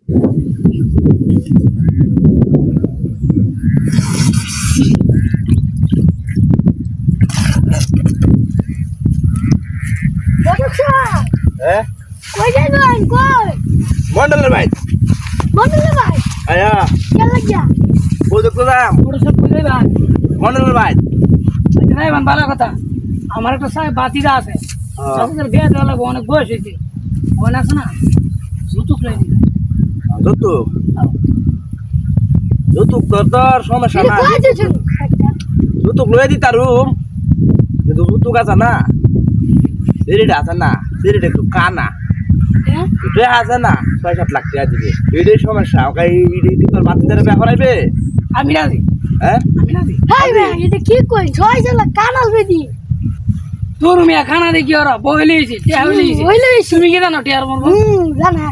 হ্যাঁ কই যাবেন কই মন্ডলের ভাই আয়া কেলা যা বুঝো কোদাম ওটা সব কই যাবেন মন্ডলের ভাই নাই বান ভালো কথা আমার একটা সাহেব বাতিদা আছে সবদের বিয়ে দেওয়া লাগবে অনেক বয়স হয়েছে ওন আছে না যৌতুক লই দিবে যৌতুক তোর সমস্যা না যৌতুক লয়ে দি তারুম কিন্তু যৌতুক আছে না সিরিটা আছে না সিরিটা একটু কানা এটা আছে না ৬-৭ লাখ টাকা দিবে এটাই সমস্যা ওকে তোর বাতিদারে বিয়া করাইবে আমি রাজি হ্যাঁ আমি রাজি হাই ভাই এটা কি কই ৬ লাখ কানাল বেদি তোর মিয়া খানা দেখি ওরা বইলেইছি টিয়া হইলেইছি তুমি কি জানো টিয়ার মরবো জানা